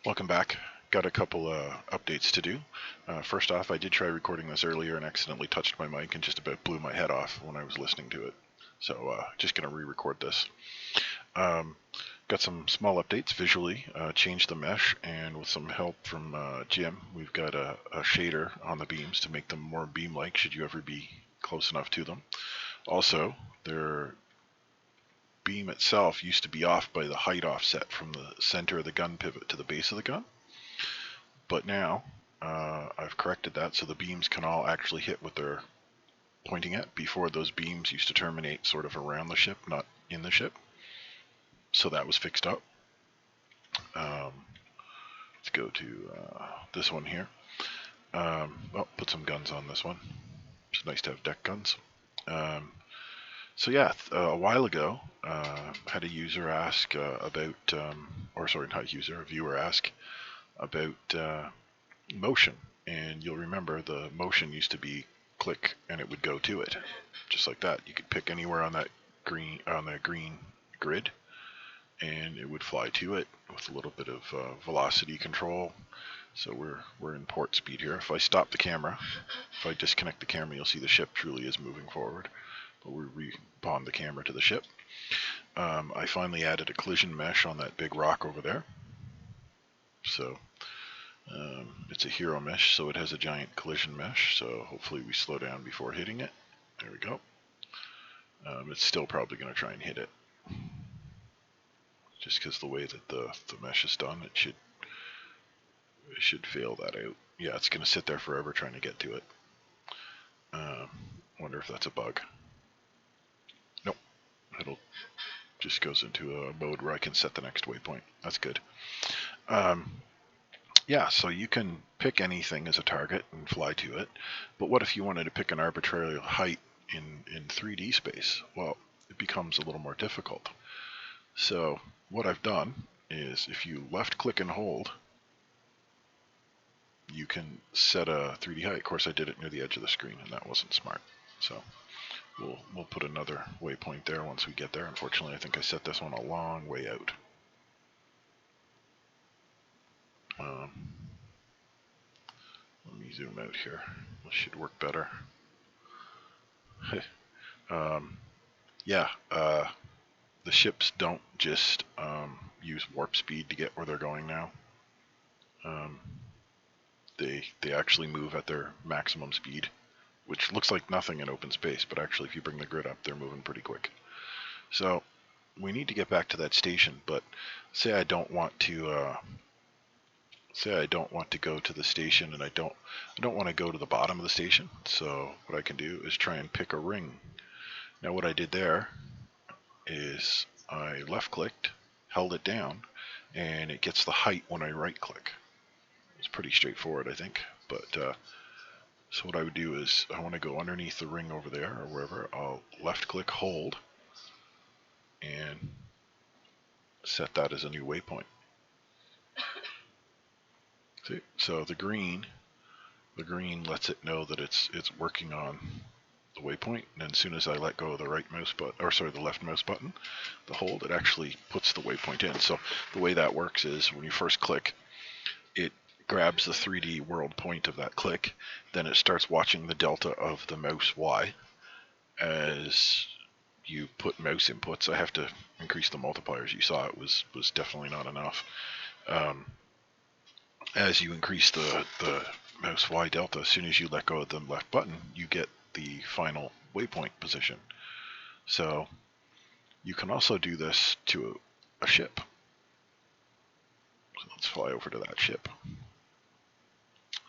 Welcome back. Got a couple updates to do. First off, I did try recording this earlier and accidentally touched my mic and just about blew my head off when I was listening to it. So just going to re-record this. Got some small updates visually. Changed the mesh, and with some help from Jim, we've got a shader on the beams to make them more beam-like should you ever be close enough to them. Also, their beam itself used to be off by the height offset from the center of the gun pivot to the base of the gun. But now I've corrected that so the beams can all actually hit what they're pointing at. Before, those beams used to terminate sort of around the ship, not in the ship. So that was fixed up. Let's go to this one here. Put some guns on this one. It's nice to have deck guns. So yeah, a while ago, had a user ask about, or sorry, not user, a viewer ask about motion. And you'll remember the motion used to be click and it would go to it, just like that. You could pick anywhere on that green grid, and it would fly to it with a little bit of velocity control. So we're in port speed here. If I stop the camera, if I disconnect the camera, you'll see the ship truly is moving forward. But we re-bond the camera to the ship. I finally added a collision mesh on that big rock over there. So it's a hero mesh, so it has a giant collision mesh. So hopefully we slow down before hitting it. There we go. It's still probably going to try and hit it. Just because the way that the mesh is done, it should fail that out. Yeah, it's going to sit there forever trying to get to it. Wonder if that's a bug. Nope. It'll just goes into a mode where I can set the next waypoint. That's good. Yeah, so you can pick anything as a target and fly to it. But what if you wanted to pick an arbitrary height in 3D space? Well, it becomes a little more difficult. So what I've done is if you left click and hold, you can set a 3D height. Of course, I did it near the edge of the screen, and that wasn't smart. So we'll put another waypoint there once we get there. Unfortunately, I think I set this one a long way out. Let me zoom out here. This should work better. The ships don't just use warp speed to get where they're going now. They actually move at their maximum speed, which looks like nothing in open space, but actually if you bring the grid up, they're moving pretty quick. So we need to get back to that station, but say I don't want to go to the station, and I don't want to go to the bottom of the station. So what I can do is try and pick a ring. Now what I did there is I left clicked, held it down, and it gets the height when I right click. It's pretty straightforward, I think. But so what I would do is I want to go underneath the ring over there or wherever. I'll left click, hold, and set that as a new waypoint. See? So the green lets it know that it's working on the waypoint, and as soon as I let go of the the left mouse button, the hold, it actually puts the waypoint in. So the way that works is when you first click, it grabs the 3D world point of that click, then it starts watching the delta of the mouse Y as you put mouse inputs. I have to increase the multipliers. You saw it was definitely not enough. As you increase the mouse Y delta, as soon as you let go of the left button, you get the final waypoint position. So you can also do this to a ship. So let's fly over to that ship.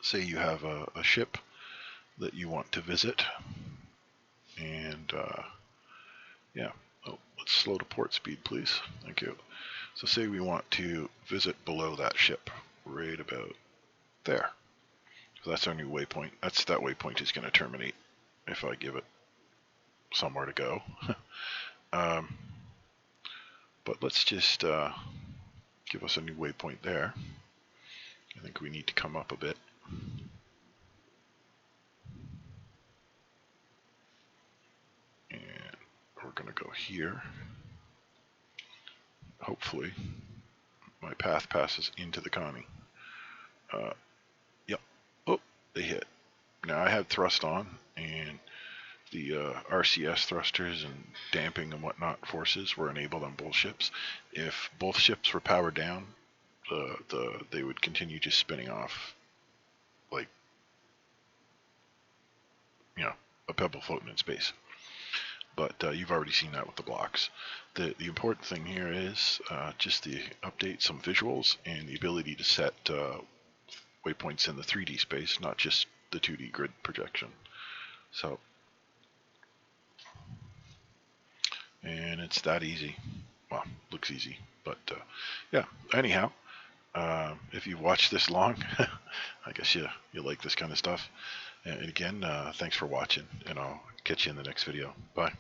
Say you have a ship that you want to visit, and let's slow to port speed, please. Thank you. So say we want to visit below that ship, right about there. So that's our new waypoint. That waypoint is going to terminate if I give it somewhere to go. But let's just give us a new waypoint there. I think we need to come up a bit. And we're going to go here. Hopefully my path passes into the Connie. Yep. Oh, they hit. Now I had thrust on, and the RCS thrusters and damping and whatnot forces were enabled on both ships. If both ships were powered down, they would continue just spinning off like, a pebble floating in space. But you've already seen that with the blocks. The important thing here is just the update some visuals and the ability to set waypoints in the 3D space, not just the 2D grid projection. So, and it's that easy. Well, looks easy, but yeah. Anyhow, if you've watched this long, I guess you like this kind of stuff. And again, thanks for watching, and I'll catch you in the next video. Bye.